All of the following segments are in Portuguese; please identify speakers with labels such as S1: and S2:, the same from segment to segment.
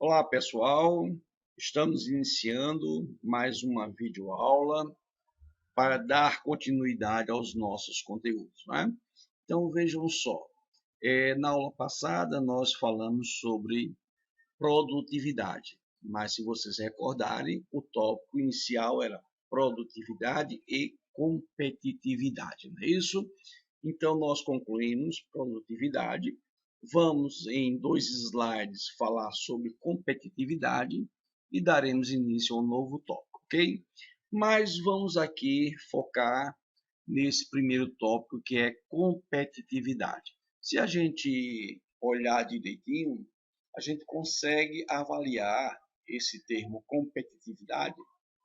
S1: Olá pessoal, estamos iniciando mais uma videoaula para dar continuidade aos nossos conteúdos, né? Então vejam só, na aula passada nós falamos sobre produtividade, mas se vocês recordarem, o tópico inicial era produtividade e competitividade, não é isso? Então nós concluímos produtividade. Vamos em 2 slides falar sobre competitividade e daremos início a um novo tópico, ok? Mas vamos aqui focar nesse primeiro tópico que é competitividade. Se a gente olhar direitinho, a gente consegue avaliar esse termo competitividade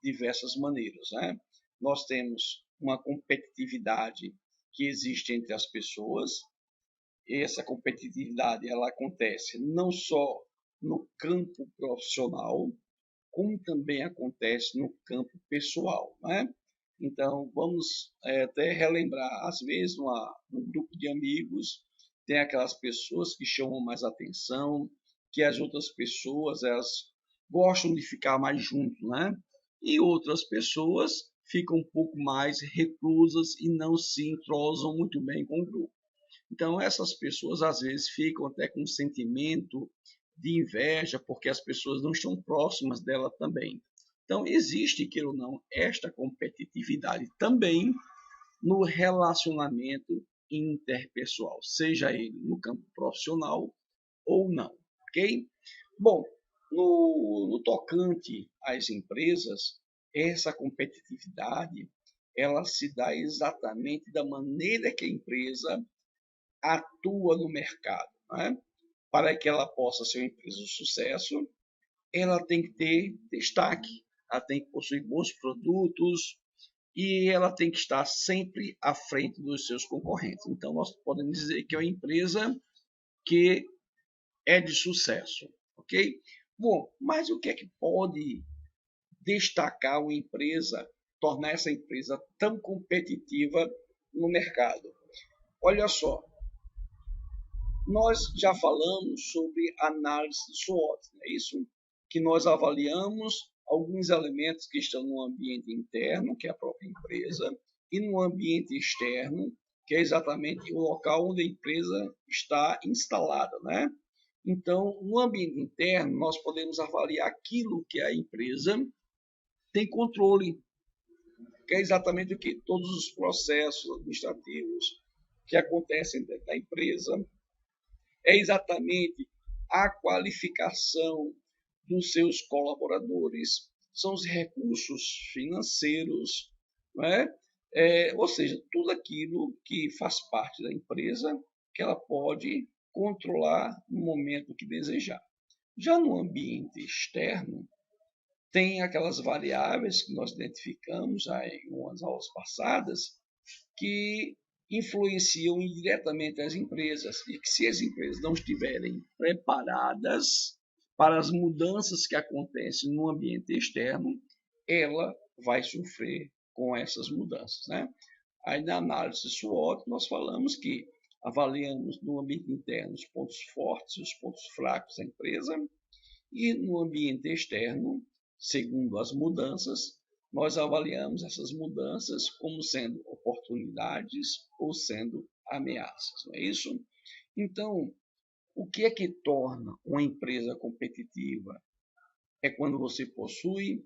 S1: de diversas maneiras, né? Nós temos uma competitividade que existe entre as pessoas. Essa competitividade ela acontece não só no campo profissional, como também acontece no campo pessoal, né? Então, vamos até relembrar, às vezes, um grupo de amigos tem aquelas pessoas que chamam mais atenção, que as outras pessoas elas gostam de ficar mais junto, né? E outras pessoas ficam um pouco mais reclusas e não se entrosam muito bem com o grupo. Então, essas pessoas às vezes ficam até com um sentimento de inveja, porque as pessoas não estão próximas dela também. Então, existe, queira ou não, esta competitividade também no relacionamento interpessoal, seja ele no campo profissional ou não, ok? Bom, no tocante às empresas, essa competitividade ela se dá exatamente da maneira que a empresa atua no mercado, né? Para que ela possa ser uma empresa de sucesso, ela tem que ter destaque, ela tem que possuir bons produtos e ela tem que estar sempre à frente dos seus concorrentes. Então, nós podemos dizer que é uma empresa que é de sucesso, ok? Bom, mas o que é que pode destacar uma empresa, tornar essa empresa tão competitiva no mercado? Olha só, nós já falamos sobre análise de SWOT, é isso? Que nós avaliamos alguns elementos que estão no ambiente interno, que é a própria empresa, e no ambiente externo, que é exatamente o local onde a empresa está instalada, né? Então, no ambiente interno, nós podemos avaliar aquilo que a empresa tem controle, que é exatamente o que? Todos os processos administrativos que acontecem dentro da empresa, é exatamente a qualificação dos seus colaboradores, são os recursos financeiros, não é? Ou seja, tudo aquilo que faz parte da empresa que ela pode controlar no momento que desejar. Já no ambiente externo, tem aquelas variáveis que nós identificamos já em umas aulas passadas, que influenciam indiretamente as empresas e que se as empresas não estiverem preparadas para as mudanças que acontecem no ambiente externo, ela vai sofrer com essas mudanças, né? Aí na análise SWOT nós falamos que avaliamos no ambiente interno os pontos fortes e os pontos fracos da empresa e no ambiente externo, segundo as mudanças, nós avaliamos essas mudanças como sendo oportunidades ou sendo ameaças, não é isso? Então, o que é que torna uma empresa competitiva? É quando você possui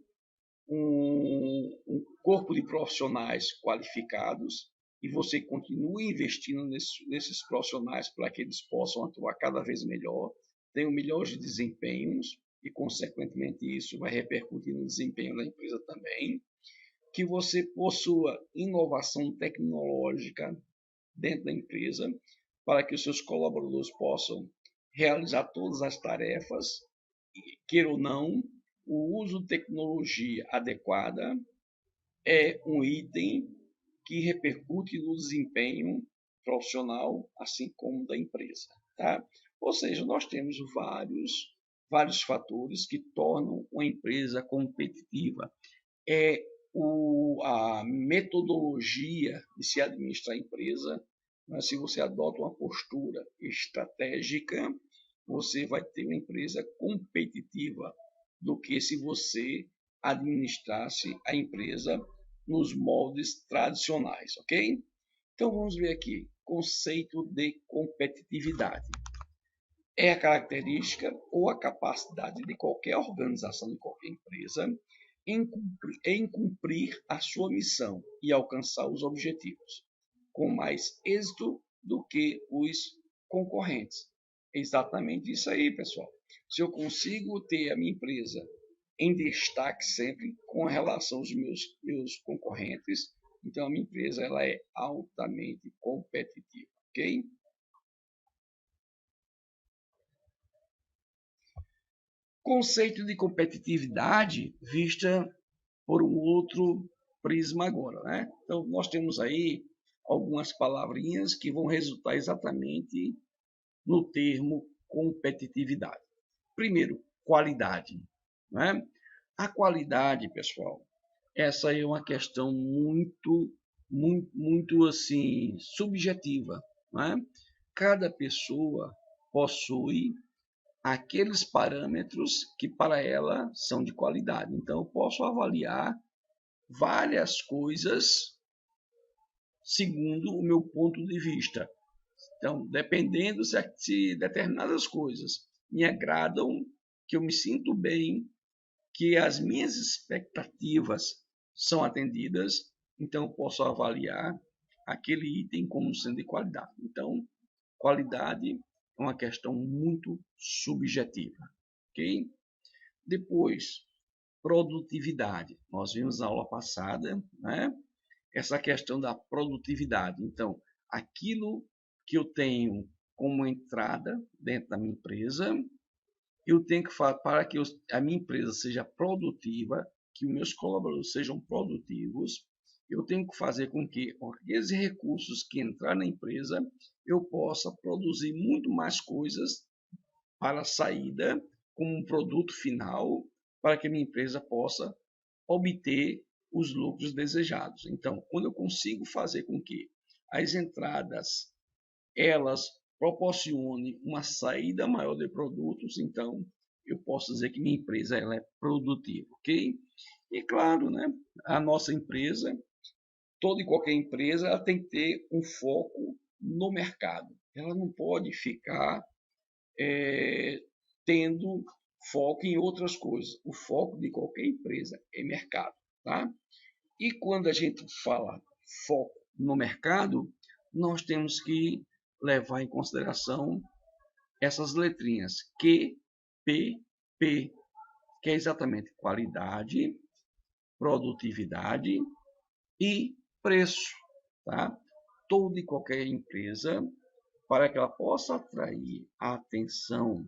S1: um corpo de profissionais qualificados e você continua investindo nesses profissionais para que eles possam atuar cada vez melhor, tenham melhores desempenhos e, consequentemente, isso vai repercutir no desempenho da empresa também, que você possua inovação tecnológica dentro da empresa para que os seus colaboradores possam realizar todas as tarefas, queira ou não, o uso de tecnologia adequada é um item que repercute no desempenho profissional, assim como da empresa. Tá? Ou seja, nós temos vários fatores que tornam uma empresa competitiva. É a metodologia de se administrar a empresa, né? Se você adota uma postura estratégica você vai ter uma empresa competitiva do que se você administrasse a empresa nos moldes tradicionais, ok? Então vamos ver aqui, conceito de competitividade. É a característica ou a capacidade de qualquer organização, de qualquer empresa, em cumprir a sua missão e alcançar os objetivos, com mais êxito do que os concorrentes. É exatamente isso aí, pessoal. Se eu consigo ter a minha empresa em destaque sempre com relação aos meus concorrentes, então a minha empresa ela é altamente competitiva, ok? Conceito de competitividade vista por um outro prisma agora, né? Então nós temos aí algumas palavrinhas que vão resultar exatamente no termo competitividade. Primeiro, qualidade, né? A qualidade, pessoal, essa é uma questão muito assim subjetiva, né? Cada pessoa possui aqueles parâmetros que para ela são de qualidade. Então, eu posso avaliar várias coisas segundo o meu ponto de vista. Então, dependendo se determinadas coisas me agradam, que eu me sinto bem, que as minhas expectativas são atendidas, então eu posso avaliar aquele item como sendo de qualidade. Então, qualidade é uma questão muito subjetiva, ok? Depois, produtividade. Nós vimos na aula passada, né? Essa questão da produtividade. Então, aquilo que eu tenho como entrada dentro da minha empresa, eu tenho que fazer para que a minha empresa seja produtiva, que os meus colaboradores sejam produtivos, eu tenho que fazer com que aqueles recursos que entrar na empresa eu possa produzir muito mais coisas para a saída como um produto final para que a minha empresa possa obter os lucros desejados. Então, quando eu consigo fazer com que as entradas elas proporcionem uma saída maior de produtos, então eu posso dizer que minha empresa ela é produtiva, ok? E claro, né, a nossa empresa, toda e qualquer empresa, ela tem que ter um foco no mercado. Ela não pode ficar tendo foco em outras coisas. O foco de qualquer empresa é mercado, tá? E quando a gente fala foco no mercado, nós temos que levar em consideração essas letrinhas Q, P, P, que é exatamente qualidade, produtividade e preço, tá? Toda e qualquer empresa, para que ela possa atrair a atenção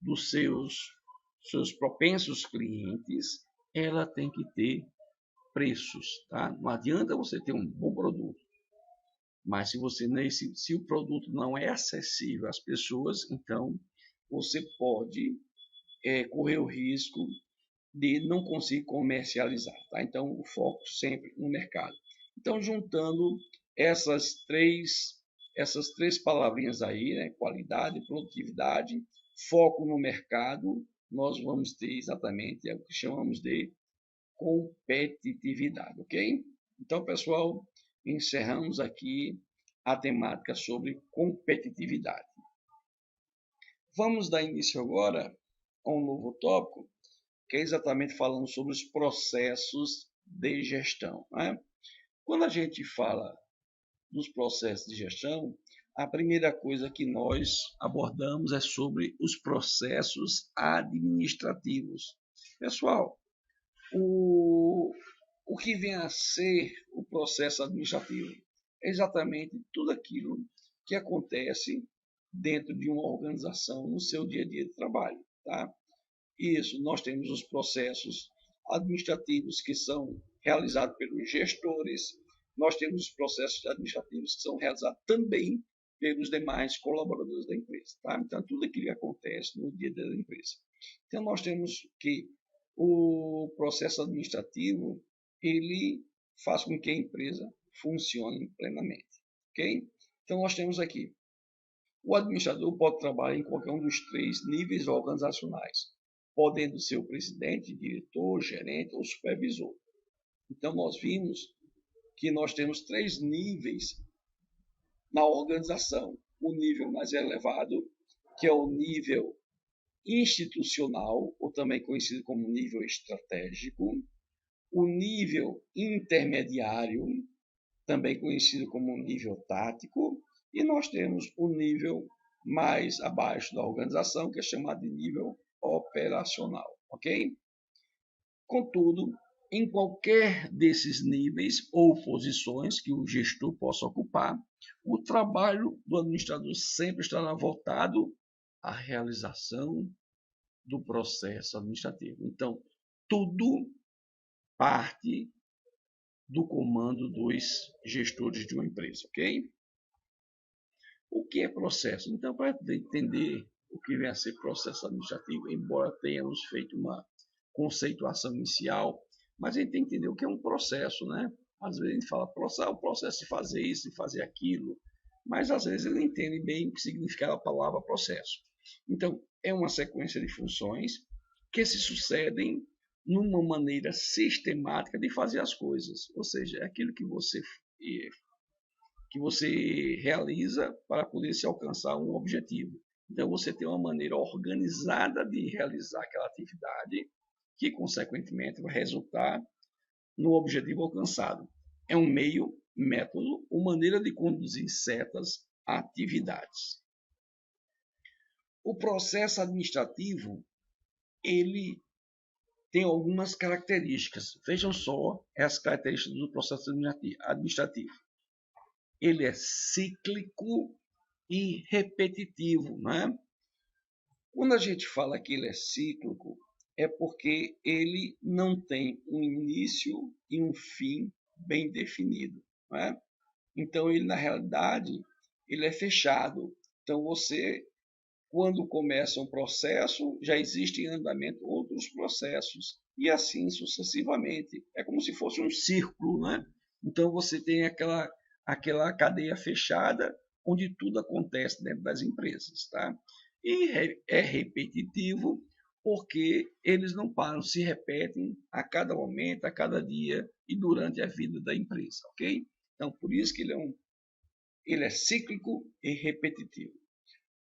S1: dos seus propensos clientes, ela tem que ter preços, tá? Não adianta você ter um bom produto, mas se o produto não é acessível às pessoas, então você pode correr o risco de não conseguir comercializar, tá? Então o foco sempre no mercado. Então juntando essas três palavrinhas aí, né? Qualidade, produtividade, foco no mercado, nós vamos ter exatamente o que chamamos de competitividade, ok? Então, pessoal, encerramos aqui a temática sobre competitividade. Vamos dar início agora a um novo tópico, que é exatamente falando sobre os processos de gestão, né? Quando a gente fala dos processos de gestão, a primeira coisa que nós abordamos é sobre os processos administrativos. Pessoal, o que vem a ser o processo administrativo é exatamente tudo aquilo que acontece dentro de uma organização no seu dia a dia de trabalho, tá? Isso, nós temos os processos administrativos que são realizados pelos gestores, nós temos os processos administrativos que são realizados também pelos demais colaboradores da empresa, tá? Então, tudo aquilo que acontece no dia a dia da empresa. Então, nós temos que o processo administrativo, ele faz com que a empresa funcione plenamente, ok? Então, nós temos aqui O administrador pode trabalhar em qualquer um dos 3 níveis organizacionais, podendo ser o presidente, diretor, gerente ou supervisor. Então, nós vimos que nós temos 3 níveis na organização. O nível mais elevado, que é o nível institucional, ou também conhecido como nível estratégico, o nível intermediário, também conhecido como nível tático, e nós temos o nível mais abaixo da organização, que é chamado de nível operacional, ok? Contudo, em qualquer desses níveis ou posições que o gestor possa ocupar, o trabalho do administrador sempre estará voltado à realização do processo administrativo. Então, tudo parte do comando dos gestores de uma empresa, ok? O que é processo? Então, para entender o que vem a ser processo administrativo, embora tenhamos feito uma conceituação inicial, mas a gente tem que entender o que é um processo, né? Às vezes a gente fala o processo de fazer isso, de fazer aquilo, mas às vezes ele não entende bem o que significa a palavra processo. Então, é uma sequência de funções que se sucedem numa maneira sistemática de fazer as coisas, ou seja, é aquilo que você realiza para poder se alcançar um objetivo. Então, você tem uma maneira organizada de realizar aquela atividade, que, consequentemente, vai resultar no objetivo alcançado. É um meio, método ou maneira de conduzir certas atividades. O processo administrativo, ele tem algumas características. Vejam só as características do processo administrativo. Ele é cíclico e repetitivo, né? Quando a gente fala que ele é cíclico, é porque ele não tem um início e um fim bem definido, né? Então, ele, na realidade, ele é fechado. Então, você, quando começa um processo, já existem em andamento outros processos, e assim sucessivamente. É como se fosse um círculo, né? Então, você tem aquela cadeia fechada, onde tudo acontece dentro das empresas, tá? E é repetitivo, porque eles não param, se repetem a cada momento, a cada dia e durante a vida da empresa, ok? Então, por isso que ele é cíclico e repetitivo.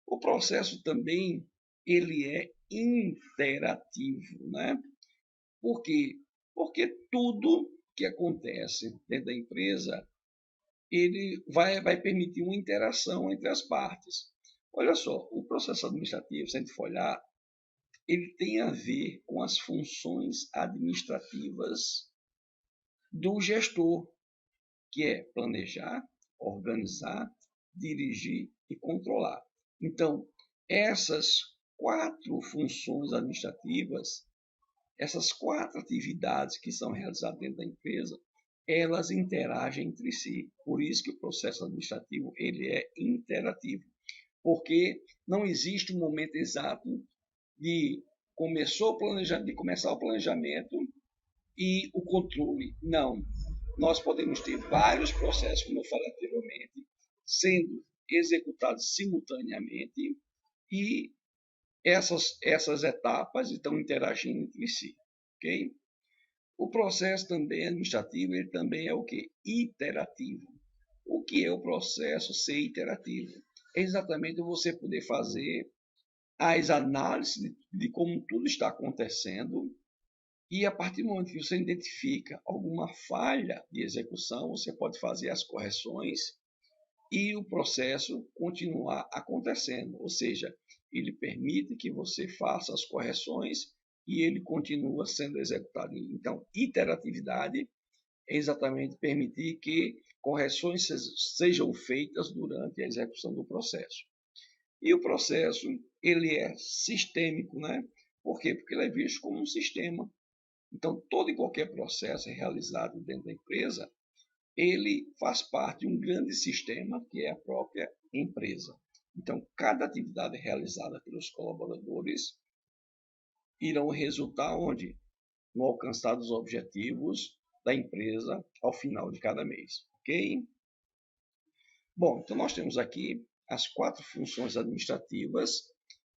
S1: O processo também ele é interativo, né? Por quê? Porque tudo que acontece dentro da empresa ele vai permitir uma interação entre as partes. Olha só, o processo administrativo, se a gente for olhar, ele tem a ver com as funções administrativas do gestor, que é planejar, organizar, dirigir e controlar. Então, essas 4 funções administrativas, essas 4 atividades que são realizadas dentro da empresa, elas interagem entre si. Por isso que o processo administrativo ele é interativo, porque não existe um momento exato de começar o planejamento e o controle. Não. Nós podemos ter vários processos, como eu falei anteriormente, sendo executados simultaneamente e essas etapas estão interagindo entre si, ok? O processo também administrativo, ele também é o que? Iterativo. O que é o processo ser iterativo? É exatamente você poder fazer as análises de como tudo está acontecendo e a partir do momento que você identifica alguma falha de execução, você pode fazer as correções e o processo continuar acontecendo. Ou seja, ele permite que você faça as correções e ele continua sendo executado. Então, iteratividade é exatamente permitir que correções sejam feitas durante a execução do processo. E o processo, ele é sistêmico, né? Por quê? Porque ele é visto como um sistema. Então, todo e qualquer processo realizado dentro da empresa, ele faz parte de um grande sistema que é a própria empresa. Então, cada atividade realizada pelos colaboradores irão resultar onde? No alcançar dos objetivos da empresa ao final de cada mês, ok? Bom, então nós temos aqui as 4 funções administrativas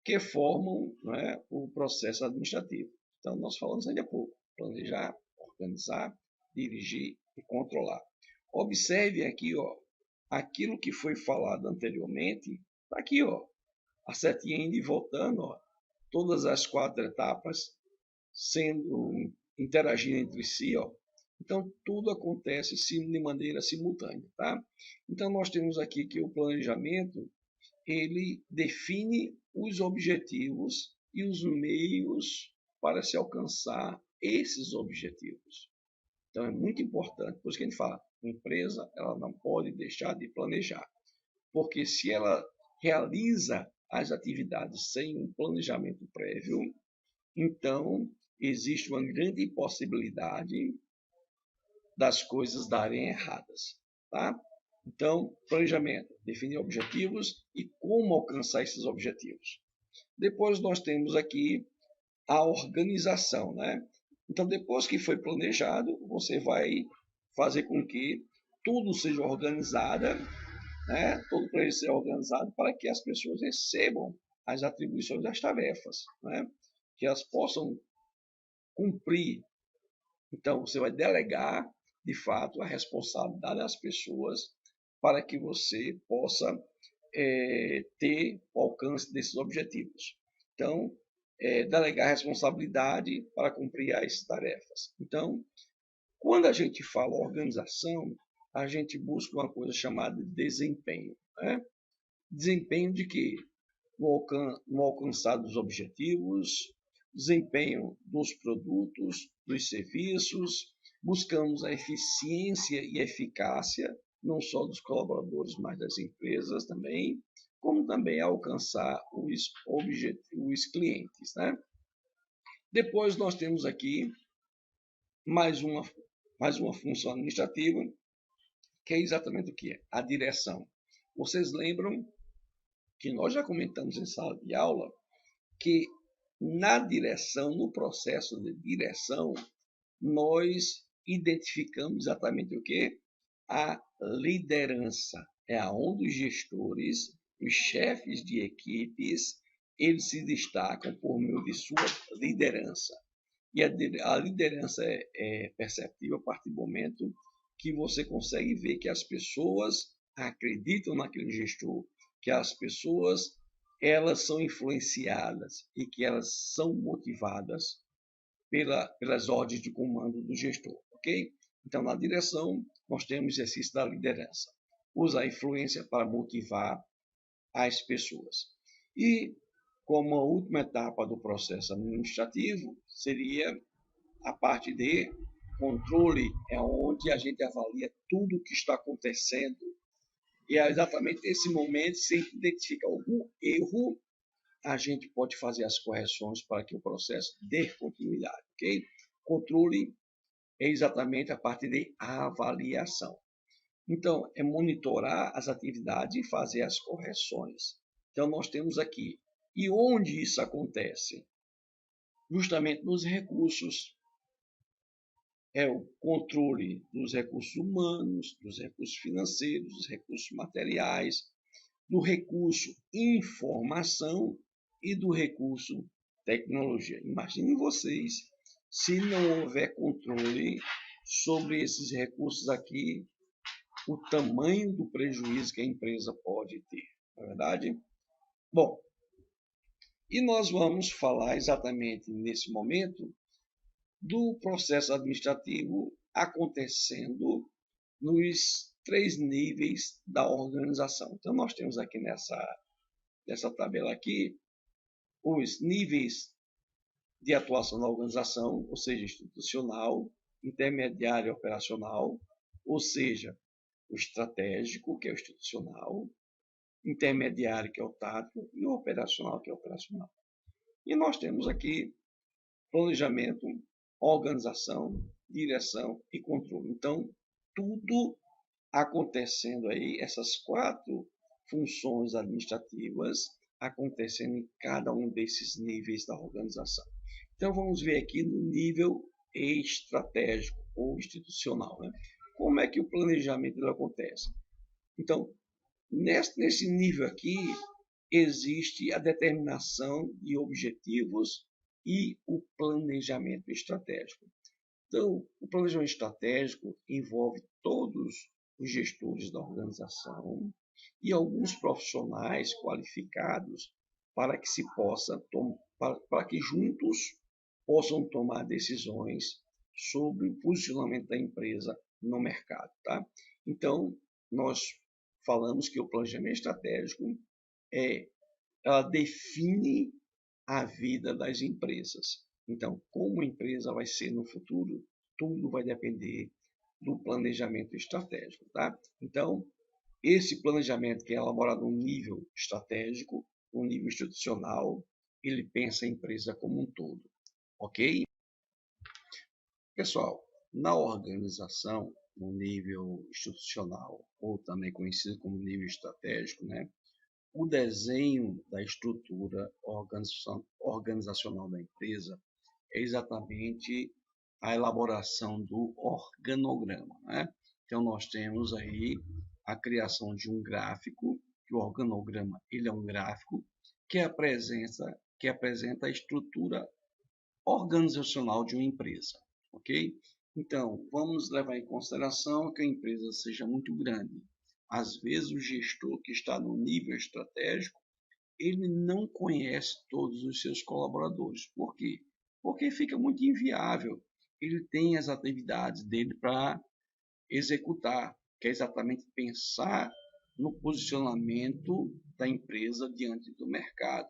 S1: que formam, né, o processo administrativo. Então, nós falamos ainda há pouco: planejar, organizar, dirigir e controlar. Observe aqui, ó, aquilo que foi falado anteriormente, está aqui, ó, a setinha indo e voltando, ó, todas as 4 etapas sendo interagindo entre si, ó. Então tudo acontece de maneira simultânea, tá? Então nós temos aqui que o planejamento ele define os objetivos e os meios para se alcançar esses objetivos. Então é muito importante, por isso que a gente fala, a empresa ela não pode deixar de planejar, porque se ela realiza as atividades sem um planejamento prévio, então existe uma grande possibilidade das coisas darem erradas, tá? Então, planejamento, definir objetivos e como alcançar esses objetivos. Depois nós temos aqui a organização, né? Então, depois que foi planejado, você vai fazer com que tudo seja organizado, né? Todo o projeto seja organizado para que as pessoas recebam as atribuições das tarefas, né? Que elas possam cumprir. Então, você vai delegar, de fato, a responsabilidade às pessoas para que você possa ter o alcance desses objetivos. Então, delegar a responsabilidade para cumprir as tarefas. Então, quando a gente fala organização, a gente busca uma coisa chamada de desempenho. Né? Desempenho de quê? No alcançar dos objetivos, desempenho dos produtos, dos serviços, buscamos a eficiência e eficácia, não só dos colaboradores, mas das empresas também, como também alcançar os clientes. Né? Depois nós temos aqui mais uma função administrativa, que é exatamente o que é? A direção. Vocês lembram que nós já comentamos em sala de aula que na direção, no processo de direção, nós identificamos exatamente o que? A liderança. É aonde os gestores, os chefes de equipes, eles se destacam por meio de sua liderança. E a liderança é perceptível a partir do momento que você consegue ver que as pessoas acreditam naquele gestor, que as pessoas elas são influenciadas e que elas são motivadas pelas ordens de comando do gestor, ok? Então, na direção, nós temos o exercício da liderança. Usa a influência para motivar as pessoas. E, como a última etapa do processo administrativo, seria a parte de controle, é onde a gente avalia tudo o que está acontecendo. E é exatamente nesse momento, se identifica algum erro, a gente pode fazer as correções para que o processo dê continuidade, ok? Controle é exatamente a parte de avaliação. Então, é monitorar as atividades e fazer as correções. Então, nós temos aqui. E onde isso acontece? Justamente nos recursos. É o controle dos recursos humanos, dos recursos financeiros, dos recursos materiais, do recurso informação e do recurso tecnologia. Imaginem vocês, se não houver controle sobre esses recursos aqui, o tamanho do prejuízo que a empresa pode ter, não é verdade? Bom, e nós vamos falar exatamente nesse momento do processo administrativo acontecendo nos 3 níveis da organização. Então, nós temos aqui nessa tabela aqui os níveis de atuação da organização, ou seja, institucional, intermediário e operacional, ou seja, o estratégico, que é o institucional, intermediário, que é o tático, e o operacional, que é o operacional. E nós temos aqui planejamento, organização, direção e controle. Então, tudo acontecendo aí, essas 4 funções administrativas acontecendo em cada um desses níveis da organização. Então, vamos ver aqui no nível estratégico ou institucional. Né? Como é que o planejamento acontece? Então, Nesse nível aqui, existe a determinação de objetivos e o planejamento estratégico. Então, o planejamento estratégico envolve todos os gestores da organização e alguns profissionais qualificados para que se possa para que juntos possam tomar decisões sobre o posicionamento da empresa no mercado, tá? Então, nós falamos que o planejamento estratégico ela define a vida das empresas. Então, como a empresa vai ser no futuro, tudo vai depender do planejamento estratégico, tá? Então, esse planejamento que é elaborado no nível estratégico, no nível institucional, ele pensa a empresa como um todo, ok? Pessoal, na organização, no nível institucional, ou também conhecido como nível estratégico, né? O desenho da estrutura organizacional da empresa é exatamente a elaboração do organograma, né? Então nós temos aí a criação de um gráfico, que o organograma ele é um gráfico que apresenta a estrutura organizacional de uma empresa, ok? Então vamos levar em consideração que a empresa seja muito grande. Às vezes o gestor que está no nível estratégico ele não conhece todos os seus colaboradores. Por quê? Porque fica muito inviável. Ele tem as atividades dele para executar, que é exatamente pensar no posicionamento da empresa diante do mercado.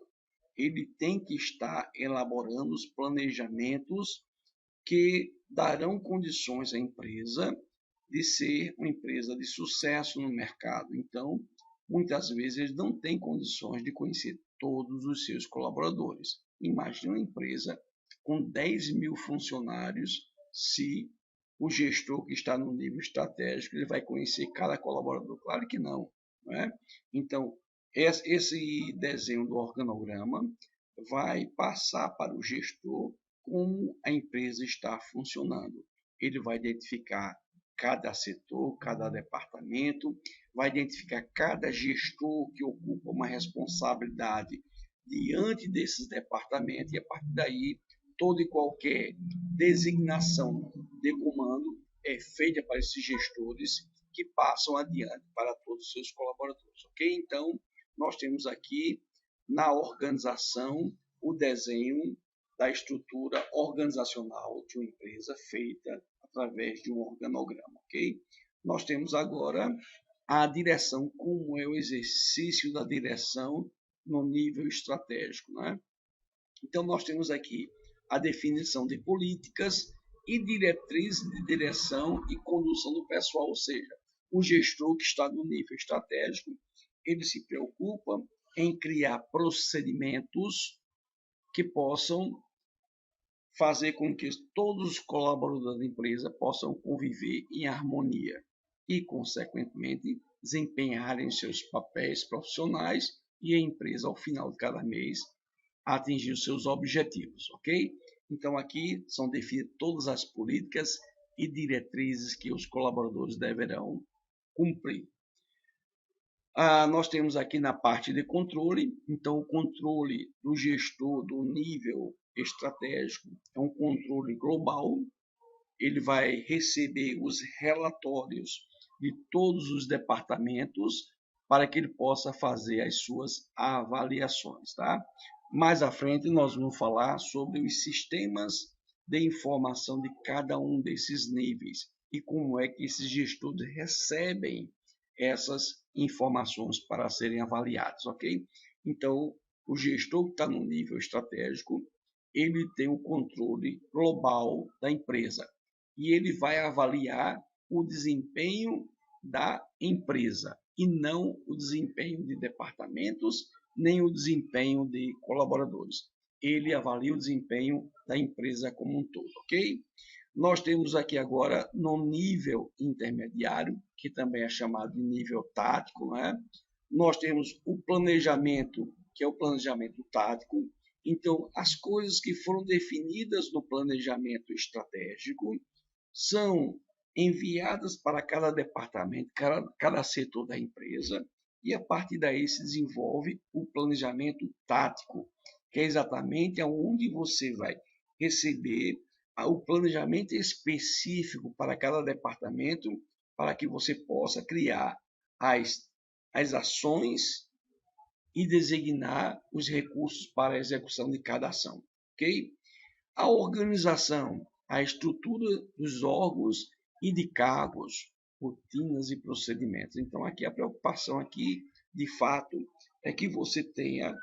S1: Ele tem que estar elaborando os planejamentos que darão condições à empresa de ser uma empresa de sucesso no mercado. Então, muitas vezes eles não têm condições de conhecer todos os seus colaboradores. Imagine uma empresa com 10 mil funcionários, se o gestor que está no nível estratégico ele vai conhecer cada colaborador. Claro que não, não é? Então, esse desenho do organograma vai passar para o gestor como a empresa está funcionando. Ele vai identificar cada setor, cada departamento, vai identificar cada gestor que ocupa uma responsabilidade diante desses departamentos e a partir daí toda e qualquer designação de comando é feita para esses gestores que passam adiante para todos os seus colaboradores, ok? Então, nós temos aqui na organização o desenho da estrutura organizacional de uma empresa feita através de um organograma, ok? Nós temos agora a direção, como é o exercício da direção no nível estratégico, né? Então, nós temos aqui a definição de políticas e diretrizes de direção e condução do pessoal, ou seja, o gestor que está no nível estratégico, ele se preocupa em criar procedimentos que possam fazer com que todos os colaboradores da empresa possam conviver em harmonia e, consequentemente, desempenharem seus papéis profissionais e a empresa, ao final de cada mês, atingir os seus objetivos, ok? Então, aqui são definidas todas as políticas e diretrizes que os colaboradores deverão cumprir. Nós temos aqui na parte de controle, então o controle do gestor do nível estratégico é um controle global, ele vai receber os relatórios de todos os departamentos para que ele possa fazer as suas avaliações, tá? Mais à frente nós vamos falar sobre os sistemas de informação de cada um desses níveis e como é que esses gestores recebem essas informações para serem avaliadas, ok? Então, o gestor que está no nível estratégico, ele tem o controle global da empresa e ele vai avaliar o desempenho da empresa e não o desempenho de departamentos, nem o desempenho de colaboradores. Ele avalia o desempenho da empresa como um todo, ok? Nós temos aqui agora no nível intermediário, que também é chamado de nível tático, né? Nós temos o planejamento, que é o planejamento tático. Então, as coisas que foram definidas no planejamento estratégico são enviadas para cada departamento, cada setor da empresa, e a partir daí se desenvolve o planejamento tático, que é exatamente aonde você vai receber o planejamento específico para cada departamento, para que você possa criar as ações e designar os recursos para a execução de cada ação, ok? A organização, a estrutura dos órgãos e de cargos, rotinas e procedimentos. Então, aqui a preocupação aqui, de fato, é que você tenha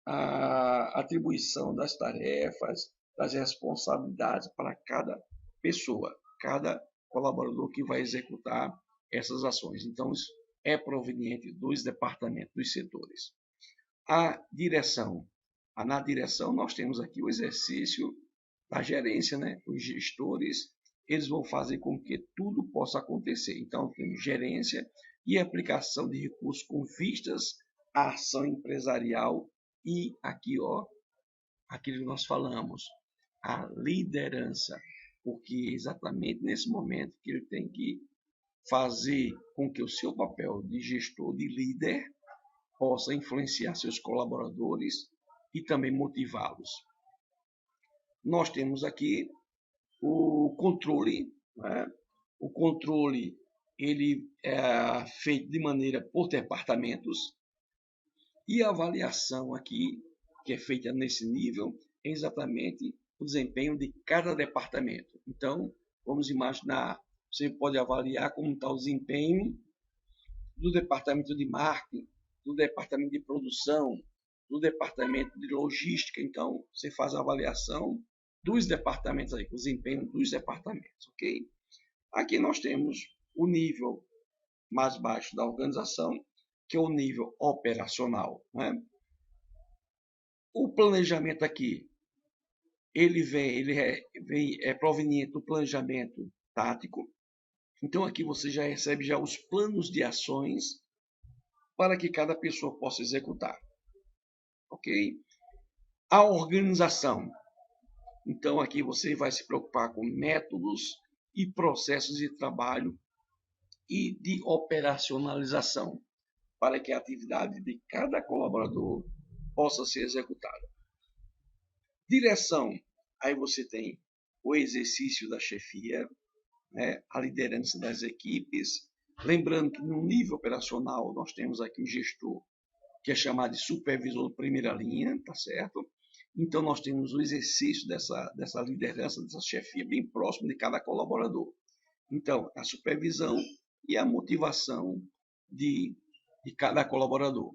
S1: a atribuição das tarefas, das responsabilidades para cada pessoa, cada colaborador que vai executar essas ações. Então, isso é proveniente dos departamentos, dos setores. A direção. Na direção, nós temos aqui o exercício da gerência, né? Os gestores, eles vão fazer com que tudo possa acontecer. Então, temos gerência e aplicação de recursos com vistas à ação empresarial e aqui, ó, aquilo que nós falamos, a liderança, porque exatamente nesse momento que ele tem que fazer com que o seu papel de gestor, de líder, possa influenciar seus colaboradores e também motivá-los. Nós temos aqui o controle, né? O controle ele é feito de maneira por departamentos e a avaliação aqui, que é feita nesse nível, é exatamente o desempenho de cada departamento. Então, vamos imaginar, você pode avaliar como está o desempenho do departamento de marketing, do departamento de produção, do departamento de logística. Então, você faz a avaliação dos departamentos aí, o desempenho dos departamentos, ok? Aqui nós temos o nível mais baixo da organização, que é o nível operacional, né? O planejamento aqui, ele é proveniente do planejamento tático. Então aqui você já recebe já os planos de ações para que cada pessoa possa executar, ok? A organização. Então aqui você vai se preocupar com métodos e processos de trabalho e de operacionalização para que a atividade de cada colaborador possa ser executada. Direção. Aí você tem o exercício da chefia, né, a liderança das equipes. Lembrando que no nível operacional nós temos aqui o gestor, que é chamado de supervisor de primeira linha, tá certo? Então nós temos o exercício dessa liderança, dessa chefia bem próximo de cada colaborador. Então, a supervisão e a motivação de cada colaborador.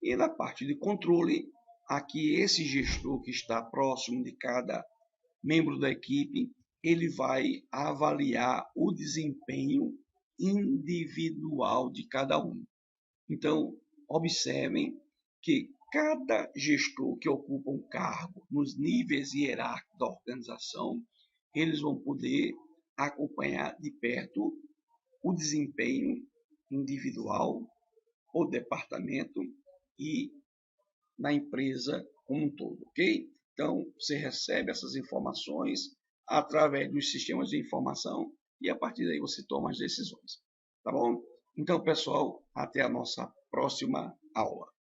S1: E na parte de controle, aqui esse gestor que está próximo de cada membro da equipe, ele vai avaliar o desempenho individual de cada um. Então, observem que cada gestor que ocupa um cargo nos níveis hierárquicos da organização, eles vão poder acompanhar de perto o desempenho individual, o departamento e na empresa como um todo, ok? Então, você recebe essas informações através dos sistemas de informação e a partir daí você toma as decisões, tá bom? Então, pessoal, até a nossa próxima aula.